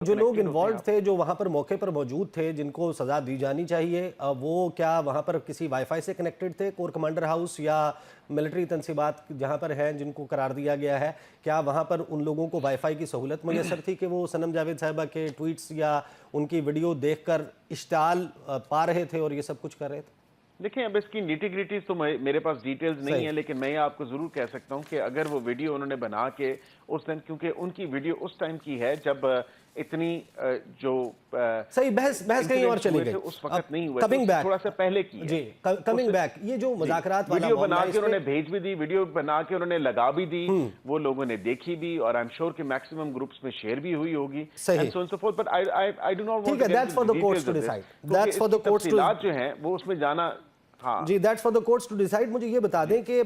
جو لوگ انوالوڈ تھے، جو وہاں پر موقع پر موجود تھے، جن کو سزا دی جانی چاہیے، وہ کیا وہاں پر کسی وائی فائی سے کنیکٹڈ تھے؟ کور کمانڈر ہاؤس یا ملٹری تنصیبات جہاں پر ہیں جن کو قرار دیا گیا ہے، کیا وہاں پر ان لوگوں کو وائی فائی کی سہولت میسر تھی کہ وہ صنم جاوید صاحبہ کے ٹویٹس یا ان کی ویڈیو دیکھ کر اشتعال پا رہے تھے اور یہ سب کچھ کر رہے تھے؟ دیکھیں، اب اس کی نیٹی گریٹیز تو میرے پاس ڈیٹیلز نہیں صحیح ہیں، لیکن میں آپ کو ضرور کہہ سکتا ہوں کہ اگر وہ ویڈیو انہوں نے بنا کے اس دن، کیونکہ ان کی ویڈیو اس ٹائم کی ہے جب اتنی جو صحیح بحث کہیں اور انسیڈنٹس چلی ہوئے گئی. تھے اس وقت نہیں ہوئے تھے، کمنگ اس سے بیک تھوڑا سا پہلے کی ہے. جی کمنگ بیک، یہ جو مذاکرات والا ویڈیو بنا معاملہ کے اس انہوں نے پہ بھیج بھی دی، ویڈیو بنا کے انہوں نے لگا بھی دی، وہ لوگوں نے دیکھی بھی، اور آئی ایم شیور کہ میکسیمم گروپس میں شیئر بھی ہوئی ہوگی. صحیح بٹ آئی ڈو ناٹ ٹھیک وانٹ ہے. To get that's for into the the courts details to of this, decide. کیونکہ دیٹس اس فار کی دا کورٹس ٹو تفصیلات جو ہیں وہ اس میں جانا. ہاں جی that's for the courts to decide. مجھے یہ بتا دیں کہ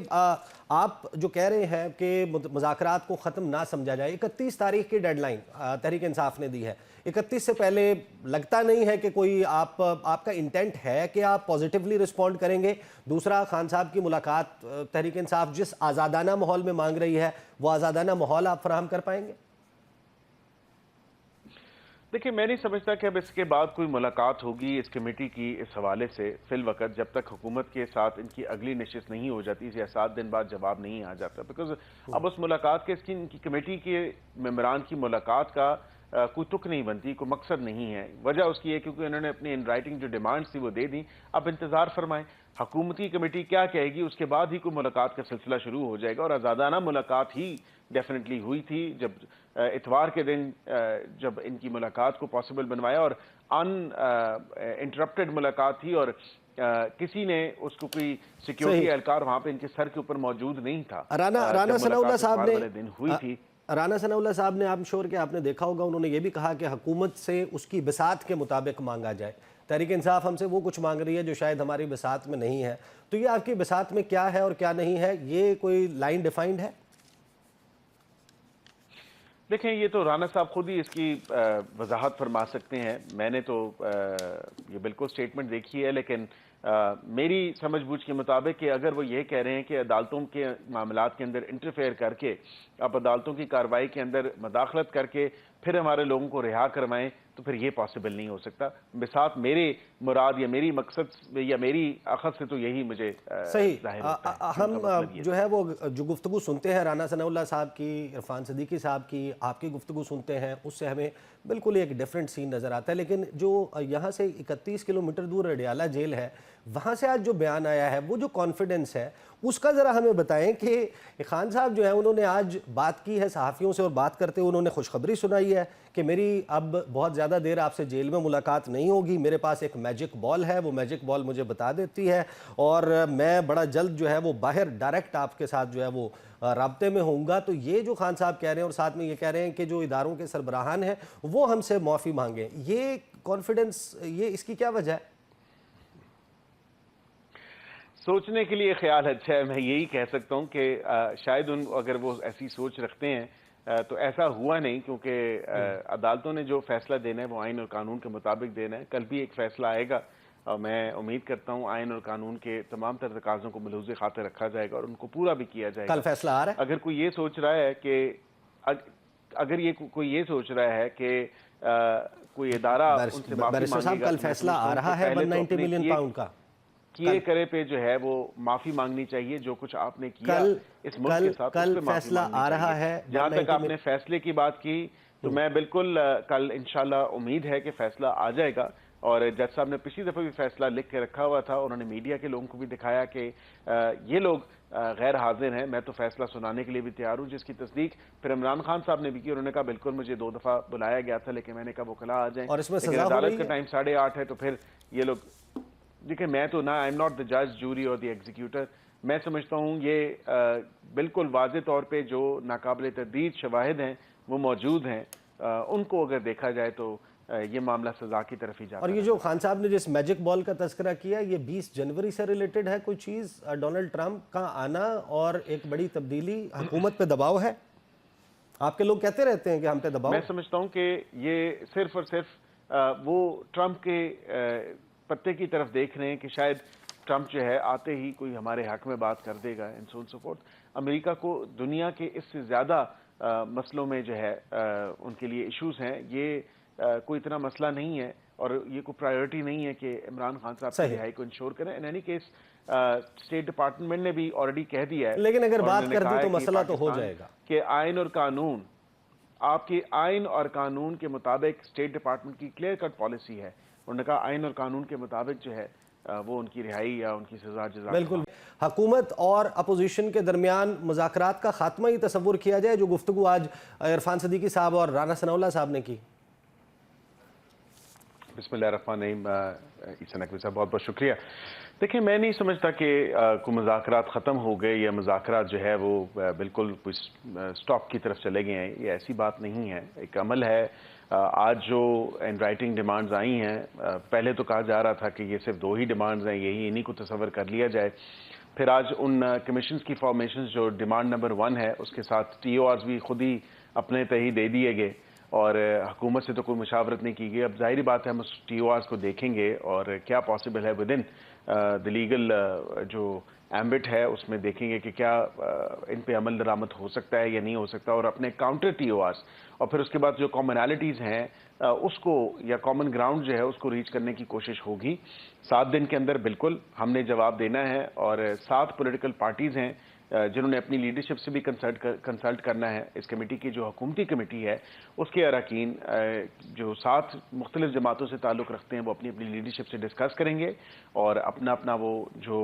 آپ جو کہہ رہے ہیں کہ مذاکرات کو ختم نہ سمجھا جائے، 31 تاریخ کی ڈیڈ لائن تحریک انصاف نے دی ہے. 31 سے پہلے لگتا نہیں ہے کہ کوئی آپ کا انٹینٹ ہے کہ آپ پازیٹیولی رسپونڈ کریں گے. دوسرا، خان صاحب کی ملاقات تحریک انصاف جس آزادانہ ماحول میں مانگ رہی ہے، وہ آزادانہ ماحول آپ فراہم کر پائیں گے؟ دیکھیں، میں نہیں سمجھتا کہ اب اس کے بعد کوئی ملاقات ہوگی اس کمیٹی کی اس حوالے سے. فی الوقت جب تک حکومت کے ساتھ ان کی اگلی نشست نہیں ہو جاتی یا 7 دن بعد جواب نہیں آ جاتا، بیکاز اب اس ملاقات کے ان کی کمیٹی کے ممبران کی ملاقات کا کوئی تک نہیں بنتی، کوئی مقصد نہیں ہے. وجہ اس کی ہے کیونکہ انہوں نے اپنی ان رائٹنگ جو ڈیمانڈز تھی وہ دے دیں. اب انتظار فرمائیں حکومتی کمیٹی کیا کہے گی، اس کے بعد ہی کوئی ملاقات کا سلسلہ شروع ہو جائے گا. اور آزادانہ ملاقات ہی ڈیفینیٹلی ہوئی تھی جب اتوار کے دن جب ان کی ملاقات کو پاسبل بنوایا، اور انٹرپٹڈ ملاقات تھی، اور کسی نے اس کو کوئی سیکیورٹی صحیح. اہلکار وہاں پہ ان کے سر کے اوپر موجود نہیں تھا رانا جب ثناء اللہ ملاقات صاحب اتوار نے والے دن ہوئی تھی. رانا ثناء اللہ صاحب نے، I'm sure کہ آپ نے دیکھا ہوگا، انہوں نے یہ بھی کہا کہ حکومت سے اس کی بساط کے مطابق مانگا جائے. تحریک انصاف ہم سے وہ کچھ مانگ رہی ہے جو شاید ہماری بساط میں نہیں ہے. تو یہ آپ کی بساط میں کیا ہے اور کیا نہیں ہے، یہ کوئی لائن ڈیفائنڈ ہے؟ دیکھیں، یہ تو رانا صاحب خود ہی اس کی وضاحت فرما سکتے ہیں. میں نے تو یہ بالکل سٹیٹمنٹ دیکھی ہے، لیکن میری سمجھ بوجھ کے مطابق کہ اگر وہ یہ کہہ رہے ہیں کہ عدالتوں کے معاملات کے اندر انٹرفیئر کر کے، آپ عدالتوں کی کارروائی کے اندر مداخلت کر کے پھر ہمارے لوگوں کو رہا کروائیں، تو پھر یہ پاسبل نہیں ہو سکتا. بساط میرے مراد یا میری مقصد یا میری اخذ سے تو یہی مجھے صحیح. ظاہر ہوتا ہے. ہم جو ہے وہ جو گفتگو سنتے ہیں رانا ثناء اللہ صاحب کی، عرفان صدیقی صاحب کی، آپ کی گفتگو سنتے ہیں، اس سے ہمیں بالکل ایک ڈیفرنٹ سین نظر آتا ہے. لیکن جو یہاں سے 31 کلومیٹر دور اڈیالہ جیل ہے، وہاں سے آج جو بیان آیا ہے، وہ جو کانفیڈنس ہے اس کا ذرا ہمیں بتائیں کہ خان صاحب جو ہیں انہوں نے آج بات کی ہے صحافیوں سے، اور بات کرتے ہوئے انہوں نے خوشخبری سنائی ہے کہ میری اب بہت زیادہ دیر آپ سے جیل میں ملاقات نہیں ہوگی، میرے پاس ایک میجک بال ہے، وہ میجک بال مجھے بتا دیتی ہے، اور میں بڑا جلد جو ہے وہ باہر ڈائریکٹ آپ کے ساتھ جو ہے وہ رابطے میں ہوں گا. تو یہ جو خان صاحب کہہ رہے ہیں، اور ساتھ میں یہ کہہ رہے ہیں کہ جو اداروں کے سربراہان ہیں وہ ہم سے معافی مانگیں، یہ کانفیڈنس، یہ اس کی کیا وجہ ہے؟ سوچنے کے لیے خیال اچھا ہے. میں یہی کہہ سکتا ہوں کہ شاید اگر وہ ایسی سوچ رکھتے ہیں تو ایسا ہوا نہیں، کیونکہ عدالتوں نے جو فیصلہ دینا ہے وہ آئین اور قانون کے مطابق دینا ہے. کل بھی ایک فیصلہ آئے گا، اور میں امید کرتا ہوں آئین اور قانون کے تمام تر تقاضوں کو ملحوظ خاطر رکھا جائے گا اور ان کو پورا بھی کیا جائے گا. کل فیصلہ آ رہا ہے؟ اگر کوئی یہ سوچ رہا ہے کہ کوئی یہ سوچ رہا ہے کہ کوئی ادارہ ان سے معافی بیرسٹر صاحب مانگے گا، کل فیصلہ آ رہا ہے 190 ملین پاؤنڈ کا کیے کرے پہ جو ہے وہ معافی مانگنی چاہیے. جو کچھ آپ نے کیا اس ملک کے ساتھ، اس پہ معافی مانگنی چاہیے. جہاں تک آپ نے فیصلے کی بات کی، تو میں بالکل کل انشاءاللہ امید ہے کہ فیصلہ آ جائے گا. اور جج صاحب نے پچھلی دفعہ بھی فیصلہ لکھ کے رکھا ہوا تھا، انہوں نے میڈیا کے لوگوں کو بھی دکھایا کہ یہ لوگ غیر حاضر ہیں، میں تو فیصلہ سنانے کے لیے بھی تیار ہوں، جس کی تصدیق پھر عمران خان صاحب نے بھی کی. انہوں نے کہا بالکل مجھے 2 دفعہ بلایا گیا تھا، لیکن میں نے کہا وہ کل آ جائیں. اور اس میں لیکن سزا ہو عدالت گئی کا ہے؟ ٹائم 8:30 ہے، تو پھر یہ لوگ دیکھیں، میں تو آئی ایم ناٹ دا جج، جوری اور دی ایگزیکیوٹر. میں سمجھتا ہوں یہ بالکل واضح طور پہ جو ناقابل تردید شواہد ہیں وہ موجود ہیں، ان کو اگر دیکھا جائے تو یہ معاملہ سزا کی طرف ہی جاتا ہے. اور یہ جو خان صاحب نے جس میجک بال کا تذکرہ کیا، یہ 20 جنوری سے ریلیٹڈ ہے کوئی چیز؟ ڈونلڈ ٹرمپ کا آنا اور ایک بڑی تبدیلی، حکومت پہ دباؤ ہے؟ آپ کے لوگ کہتے رہتے ہیں کہ ہم پہ دباؤ. میں سمجھتا ہوں کہ یہ صرف اور صرف وہ ٹرمپ کے پتے کی طرف دیکھ رہے ہیں کہ شاید ٹرمپ جو ہے آتے ہی کوئی ہمارے حق میں بات کر دے گا and so on so forth. امریکہ کو دنیا کے اس سے زیادہ مسئلوں میں جو ہے ان کے لیے ایشوز ہیں. یہ کوئی اتنا مسئلہ نہیں ہے اور یہ کوئی پرائیورٹی نہیں ہے کہ عمران خان صاحب کی رہائی کو انشور کریں. In any case state department نے بھی آلریڈی کہہ دیا ہے, لیکن اگر اور بات انہوں نے کر کہا دی ہے تو کہ مسئلہ تو ہو پاکستان جائے گا کہ آئین اور قانون, آپ کی آئین اور قانون کے مطابق اسٹیٹ ڈپارٹمنٹ کی کلیئر کٹ پالیسی ہے. انہوں نے کہا آئین اور قانون کے مطابق جو ہے وہ ان کی رہائی یا ان کی سزا جزا. بالکل. حکومت اور اپوزیشن کے درمیان مذاکرات کا خاتمہ ہی تصور کیا جائے, جو گفتگو آج عرفان صدیقی صاحب اور رانا ثناء اللہ صاحب نے کی. بسم اللہ الرحمن الرحیم. عیسیٰ نقوی صاحب بہت بہت شکریہ. دیکھیں, میں نہیں سمجھتا کہ کوئی مذاکرات ختم ہو گئے یا مذاکرات جو ہے وہ بالکل سٹاپ کی طرف چلے گئے ہیں. یہ ایسی بات نہیں ہے, ایک عمل ہے. آج جو ان رائٹنگ ڈیمانڈز آئی ہیں, پہلے تو کہا جا رہا تھا کہ یہ صرف 2 ہی ڈیمانڈز ہیں, یہی انہی کو تصور کر لیا جائے. پھر آج ان کمیشنز کی فارمیشنز جو ڈیمانڈ نمبر 1 ہے اس کے ساتھ ٹی او آرز بھی خود ہی اپنے تہی دے دیے گئے اور حکومت سے تو کوئی مشاورت نہیں کی گئی. اب ظاہری بات ہے ہم اس ٹی او آرز کو دیکھیں گے اور کیا پاسبل ہے ود ان دی لیگل جو ایمبٹ ہے اس میں دیکھیں گے کہ کیا ان پہ عمل درآمد ہو سکتا ہے یا نہیں ہو سکتا, اور اپنے کاؤنٹر ٹی او آرز اور پھر اس کے بعد جو کامنالٹیز ہیں اس کو یا کامن گراؤنڈ جو ہے اس کو ریچ کرنے کی کوشش ہوگی. 7 دن کے اندر بالکل ہم نے جواب دینا ہے, اور 7 پولیٹیکل پارٹیز ہیں جنہوں نے اپنی لیڈرشپ سے بھی کنسلٹ کرنا ہے. اس کمیٹی کی جو حکومتی کمیٹی ہے اس کے اراکین جو 7 مختلف جماعتوں سے تعلق رکھتے ہیں وہ اپنی اپنی لیڈرشپ سے ڈسکس کریں گے اور اپنا اپنا وہ جو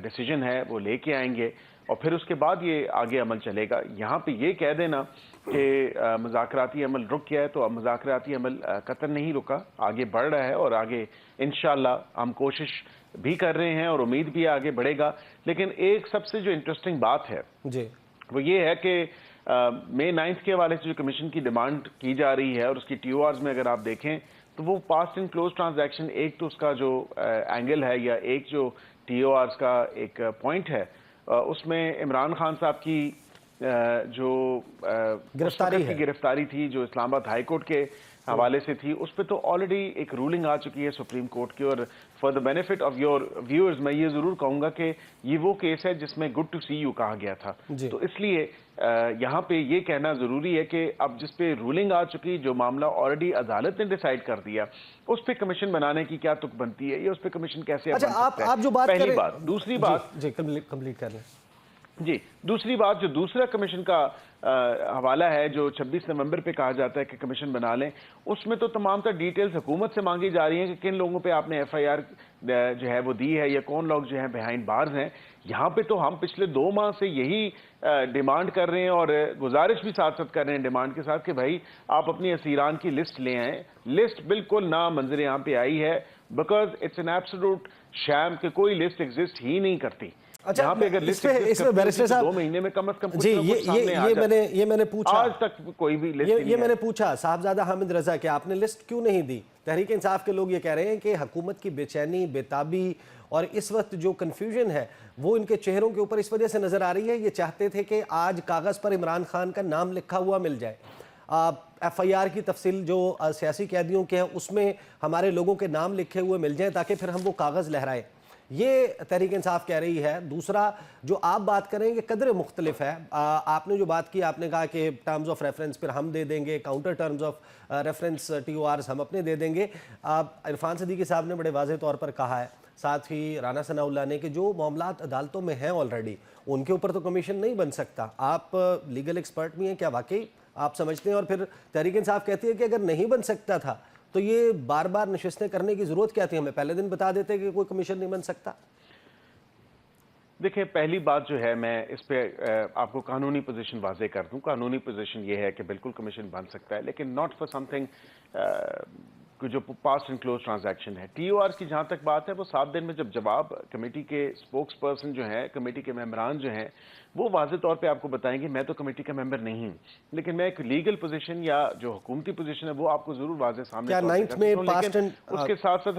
ڈیسیجن ہے وہ لے کے آئیں گے, اور پھر اس کے بعد یہ آگے عمل چلے گا. یہاں پہ یہ کہہ دینا کہ مذاکراتی عمل رک گیا ہے, تو اب مذاکراتی عمل قطر نہیں رکا, آگے بڑھ رہا ہے اور آگے انشاءاللہ ہم کوشش بھی کر رہے ہیں اور امید بھی آگے بڑھے گا. لیکن ایک سب سے جو انٹرسٹنگ بات ہے جی وہ یہ ہے کہ مئی 9 کے حوالے سے جو کمیشن کی ڈیمانڈ کی جا رہی ہے اور اس کی ٹی او آرز میں اگر آپ دیکھیں تو وہ پاسٹ اینڈ کلوز ٹرانزیکشن, ایک تو اس کا جو اینگل ہے یا ایک جو ٹی او آرز کا ایک پوائنٹ ہے, اس میں عمران خان صاحب کی جو گرفتاری تھی جو اسلام آباد ہائی کورٹ کے حوالے سے تھی, اس پہ تو آلریڈی ایک رولنگ آ چکی ہے سپریم کورٹ کی. اور for the benefit of your viewers میں یہ ضرور کہوں گا کہ یہ وہ کیس ہے جس میں گڈ ٹو سی یو کہا گیا تھا. تو اس لیے یہاں پہ یہ کہنا ضروری ہے کہ اب جس پہ رولنگ آ چکی, جو معاملہ آلریڈی عدالت نے ڈیسائیڈ کر دیا, اس پہ کمیشن بنانے کی کیا تک بنتی ہے یا اس پہ کمیشن کیسے بن سکتا ہے, پہلی بات. دوسری بات جی کمپلیٹ کر لیں. جی دوسری بات, جو دوسرا کمیشن کا حوالہ ہے جو 26 نومبر پہ کہا جاتا ہے کہ کمیشن بنا لیں, اس میں تو تمام تر ڈیٹیلز حکومت سے مانگی جا رہی ہیں کہ کن لوگوں پہ آپ نے ایف آئی آر جو ہے وہ دی ہے یا کون لوگ جو ہیں بیہائنڈ بارز ہیں. یہاں پہ تو ہم پچھلے 2 ماہ سے یہی ڈیمانڈ کر رہے ہیں اور گزارش بھی ساتھ ساتھ کر رہے ہیں ڈیمانڈ کے ساتھ کہ بھائی آپ اپنی اسیران کی لسٹ لے آئیں. لسٹ بالکل نا منظر یہاں پہ آئی ہے, بیکاز اٹس این ایبسولوٹ شام کہ کوئی لسٹ ایگزسٹ ہی نہیں کرتی. اچھا, اس میں بیرسٹر صاحب 2 مہینے میں کم از کم جی یہ میں نے پوچھا, آج تک کوئی بھی لسٹ یہ میں نے پوچھا صاحبزادہ حامد رضا کہ آپ نے لسٹ کیوں نہیں دی. تحریک انصاف کے لوگ یہ کہہ رہے ہیں کہ حکومت کی بے چینی, بے تابی اور اس وقت جو کنفیوژن ہے وہ ان کے چہروں کے اوپر اس وجہ سے نظر آ رہی ہے. یہ چاہتے تھے کہ آج کاغذ پر عمران خان کا نام لکھا ہوا مل جائے, ایف آئی آر کی تفصیل جو سیاسی قیدیوں کے ہیں اس میں ہمارے لوگوں کے نام لکھے ہوئے مل جائیں تاکہ پھر ہم وہ کاغذ لہرائیں. یہ تحریک انصاف کہہ رہی ہے. دوسرا جو آپ بات کریں گے قدر مختلف ہے. آپ نے جو بات کی, آپ نے کہا کہ ٹرمز آف ریفرنس پھر ہم دے دیں گے, counter terms of reference T O Rs ہم اپنے دے دیں گے. عرفان صدیقی صاحب نے بڑے واضح طور پر کہا ہے, ساتھ ہی رانا ثناء اللہ نے, کہ جو معاملات عدالتوں میں ہیں آلریڈی ان کے اوپر تو کمیشن نہیں بن سکتا. آپ لیگل ایکسپرٹ بھی ہیں, کیا واقعی آپ سمجھتے ہیں؟ اور پھر تحریک انصاف کہتی ہے کہ اگر نہیں بن سکتا تھا تو یہ بار بار نشستیں کرنے کی ضرورت کیا تھی؟ ہمیں پہلے دن بتا دیتے کہ کوئی کمیشن نہیں بن سکتا. دیکھیں, پہلی بات جو ہے میں اس پہ آپ کو قانونی پوزیشن واضح کر دوں. قانونی پوزیشن یہ ہے کہ بالکل کمیشن بن سکتا ہے, لیکن ناٹ فار سم تھنگ جو پاسٹ اینڈ کلوز ٹرانزیکشن ہے. ٹی او آر کی جہاں تک بات ہے وہ 7 دن میں جب جواب کمیٹی کے اسپوکس پرسن جو ہیں, کمیٹی کے ممبران جو ہیں, وہ واضح طور پہ آپ کو بتائیں گے. میں تو کمیٹی کا ممبر نہیں ہوں, لیکن میں ایک لیگل پوزیشن یا جو حکومتی پوزیشن ہے وہ آپ کو ضرور واضح سامنے اس کے ساتھ ساتھ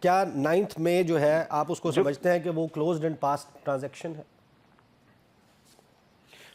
کیا 9 مئی جو ہے آپ اس کو سمجھتے ہیں کہ وہ کلوزڈ اینڈ پاسٹ ٹرانزیکشن ہے؟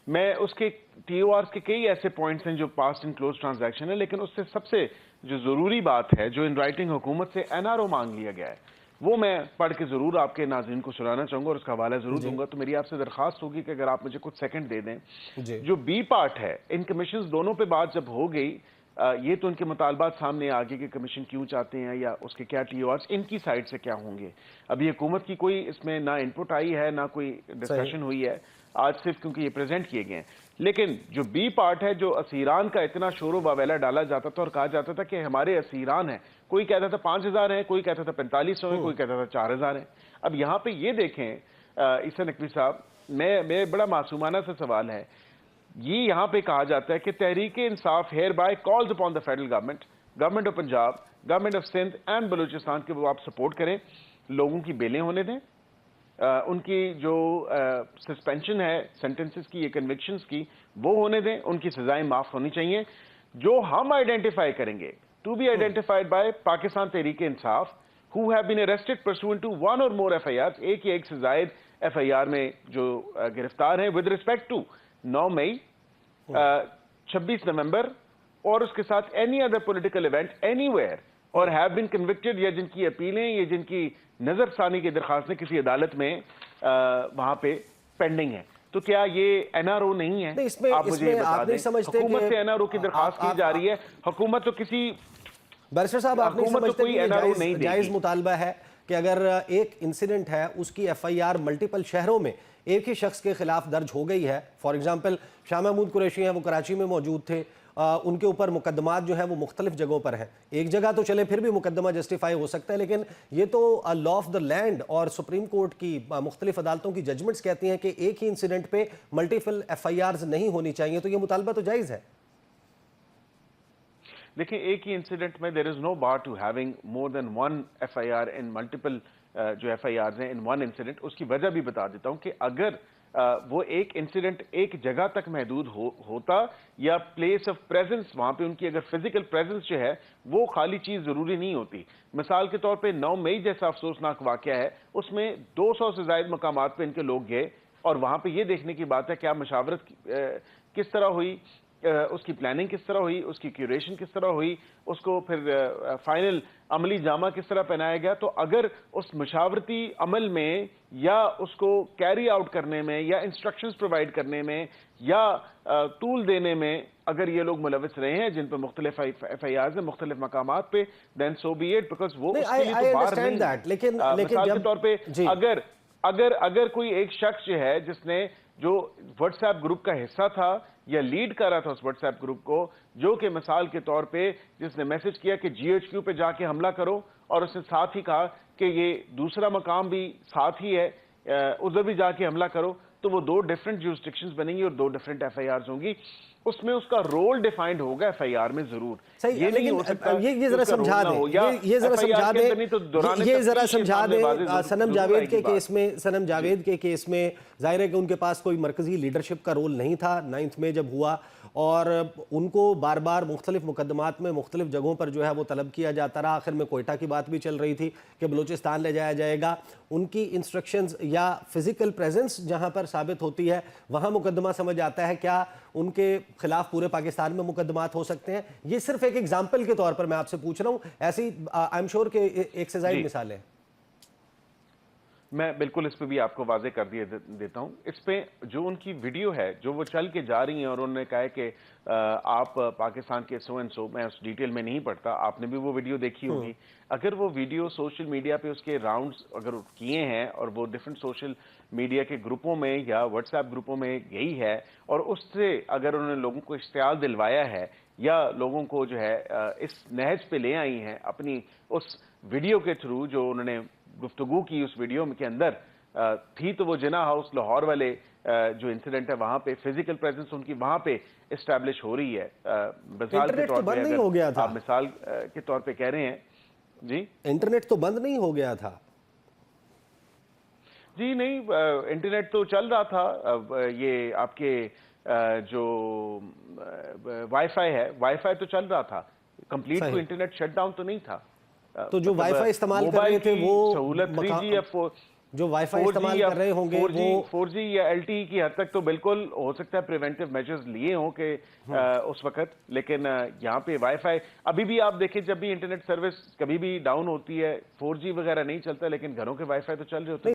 میں اس کے ٹی او آرز کے کئی ایسے پوائنٹس ہیں جو پاسٹ اینڈ کلوز ٹرانزیکشن ہے, لیکن اس سے سب سے جو ضروری بات ہے جو ان رائٹنگ حکومت سے این آر او مانگ لیا گیا ہے وہ میں پڑھ کے ضرور آپ کے ناظرین کو سنانا چاہوں گا اور اس کا حوالہ ضرور دوں گا. تو میری آپ سے درخواست ہوگی کہ اگر آپ مجھے کچھ سیکنڈ دے دیں. جو بی پارٹ ہے, ان کمیشنز دونوں پہ بات جب ہو گئی یہ تو ان کے مطالبات سامنے آگے کہ کمیشن کیوں چاہتے ہیں یا اس کے کیا ٹی او آرز ان کی سائڈ سے کیا ہوں گے. ابھی حکومت کی کوئی اس میں نہ انپٹ آئی ہے نہ کوئی ڈسکشن ہوئی ہے آج صرف کیونکہ یہ پریزنٹ کیے گئے ہیں. لیکن جو بی پارٹ ہے جو اسیران کا اتنا شور و واویلا ڈالا جاتا تھا اور کہا جاتا تھا کہ ہمارے اسیران ہیں, کوئی کہتا تھا 5,000 ہیں, کوئی کہتا تھا 4500 ہیں, کوئی کہتا تھا 4,000 ہیں. اب یہاں پہ یہ دیکھیں عیسیٰ نقوی صاحب, میں بڑا معصومانہ سا سوال ہے, یہ یہاں پہ کہا جاتا ہے کہ Tehreek Insaf hereby calls upon the federal government, government of Punjab, government of Sindh and Balochistan کے وہ آپ سپورٹ کریں, لوگوں کی بیلیں ہونے دیں, ان کی جو سسپینشن ہے سینٹنسز کی یا کنوکشنز کی وہ ہونے دیں, ان کی سزائیں معاف ہونی چاہیے. جو ہم آئیڈینٹیفائی کریں گے to be identified by Pakistan Tehreek Insaf who have been arrested pursuant to one or more FIRs, ایک یا ایک سے زائد FIR میں جو گرفتار ہیں with respect to 9 مئی, 26 نومبر اور اس کے ساتھ any other political event anywhere اور have been convicted, یا جن کی اپیلیں یا جن کی نظر ثانی کی درخواستیں کسی عدالت میں وہاں پہ پینڈنگ ہیں. تو کیا یہ این آر او نہیں ہے؟ آپ مجھے یہ بتا دیں. حکومت سے این آر او کی درخواست کی جا رہی ہے, حکومت تو کسی بیرسٹر صاحب آپ نہیں سمجھتے کہ یہ جائز مطالبہ ہے کہ اگر ایک انسیڈنٹ ہے اس کی ایف آئی آر ملٹیپل شہروں میں ایک ہی شخص کے خلاف درج ہو گئی ہے, فار ایگزامپل شاہ محمود قریشی ہیں وہ کراچی میں موجود تھے, ان کے اوپر مقدمات جو ہیں وہ مختلف جگہوں پر ہیں, ایک جگہ تو چلے پھر بھی مقدمہ جسٹیفائی ہو سکتا ہے, لیکن یہ تو لا آف دا لینڈ اور سپریم کورٹ کی مختلف عدالتوں کی ججمنٹس کہتی ہیں کہ ایک ہی انسیڈنٹ پہ ملٹیپل ایف آئی آرز نہیں ہونی چاہیے, تو یہ مطالبہ تو جائز ہے. دیکھیں ایک ہی انسیڈنٹ میں there is no bar to having more than one FIR in multiple جو FIRs ہیں in one incident. اس کی وجہ بھی بتا دیتا ہوں کہ اگر وہ ایک انسیڈنٹ ایک جگہ تک محدود ہوتا یا پلیس آف پریزنس وہاں پہ ان کی اگر فزیکل پریزنس جو ہے وہ خالی چیز ضروری نہیں ہوتی. مثال کے طور پہ 9 مئی جیسا افسوسناک واقعہ ہے, اس میں 200 سے زائد مقامات پہ ان کے لوگ گئے اور وہاں پہ یہ دیکھنے کی بات ہے کیا مشاورت کس طرح ہوئی, اس کی پلاننگ کس طرح ہوئی, اس کی کیوریشن کس طرح ہوئی, اس کو پھر فائنل عملی جامہ کس طرح پہنایا گیا. تو اگر اس مشاورتی عمل میں یا اس کو کیری آؤٹ کرنے میں یا انسٹرکشنز پرووائڈ کرنے میں یا ٹول دینے میں اگر یہ لوگ ملوث رہے ہیں جن پہ مختلف ایف آئی آرز ہیں مختلف مقامات پہ, دین سو بی اٹ, بیکاز وہ اس کے لیے تو باہر نہیں. مثال کے طور پہ اگر کوئی ایک شخص جو ہے جس نے جو واٹس ایپ گروپ کا حصہ تھا یا لیڈ کر رہا تھا اس واٹس ایپ گروپ کو, جو کہ مثال کے طور پہ جس نے میسج کیا کہ جی ایچ کیو پہ جا کے حملہ کرو اور اس نے ساتھ ہی کہا کہ یہ دوسرا مقام بھی ساتھ ہی ہے ادھر بھی جا کے حملہ کرو, تو وہ 2 ڈیفرنٹ جورسڈکشنز بنیں گی اور 2 ڈیفرنٹ ایف آئی آرز ہوں گی. اس میں اس کا رول ڈیفائنڈ ہوگا ایف آئی آر میں ضرور. یہ نہیں ہو سکتا یہ ذرا سمجھا دیں, یہ ذرا سمجھا دیں, یہ ذرا سمجھا دیں. صنم جاوید کے کیس میں ظاہر ہے کہ ان کے پاس کوئی مرکزی لیڈرشپ کا رول نہیں تھا 9 میں جب ہوا, اور ان کو بار بار مختلف مقدمات میں مختلف جگہوں پر جو ہے وہ طلب کیا جاتا رہا. آخر میں کوئٹہ کی بات بھی چل رہی تھی کہ بلوچستان لے جایا جائے گا. ان کی انسٹرکشنز یا فزیکل پریزنس جہاں پر ثابت ہوتی ہے وہاں مقدمہ سمجھ آتا ہے. کیا ان کے خلاف پورے پاکستان میں مقدمات ہو سکتے ہیں؟ یہ صرف ایک ایگزامپل کے طور پر میں آپ سے پوچھ رہا ہوں, ایسی آئی ایم شور کہ ایک سے زائد مثالیں. میں بالکل اس پہ بھی آپ کو واضح کر دیتا ہوں. اس پہ جو ان کی ویڈیو ہے جو وہ چل کے جا رہی ہیں اور انہوں نے کہا ہے کہ آپ پاکستان کے سو اینڈ سو, میں اس ڈیٹیل میں نہیں پڑھتا, آپ نے بھی وہ ویڈیو دیکھی ہوگی. اگر وہ ویڈیو سوشل میڈیا پہ اس کے راؤنڈز اگر کیے ہیں اور وہ ڈفرینٹ سوشل میڈیا کے گروپوں میں یا واٹس ایپ گروپوں میں گئی ہے اور اس سے اگر انہوں نے لوگوں کو اشتعال دلوایا ہے یا لوگوں کو جو ہے اس نہج پہ لے آئی ہیں اپنی اس ویڈیو کے تھرو جو انہوں نے گفتگو کی اس ویڈیو کے اندر تھی, تو وہ جناح ہاؤس لاہور والے جو انسیڈنٹ ہے وہاں پہ فزیکل پریزنس ان کی وہاں پہ اسٹیبلش ہو رہی ہے. مثال کے طور پہ آپ مثال کے طور پہ کہہ رہے ہیں, جی انٹرنیٹ تو بند نہیں ہو گیا تھا. جی نہیں, انٹرنیٹ تو چل رہا تھا. یہ آپ کے جو وائی فائی ہے, وائی فائی تو چل رہا تھا, کمپلیٹ کوئی انٹرنیٹ شٹ ڈاؤن تو نہیں تھا. تو جو وائی فائی استعمال کر رہے تھے وہ سہولت 3G یا جو وائی فائی استعمال کر رہے ہوں گے وہ 4G یا LTE کی حد تک تو بالکل ہو سکتا ہے پریونٹیو میجرز لیے ہوں کہ اس وقت, لیکن یہاں پہ وائی فائی ابھی بھی آپ دیکھیں جب بھی انٹرنیٹ سروس کبھی بھی ڈاؤن ہوتی ہے 4G وغیرہ نہیں چلتا, لیکن گھروں کے وائی فائی تو چل رہے ہوتے ہیں.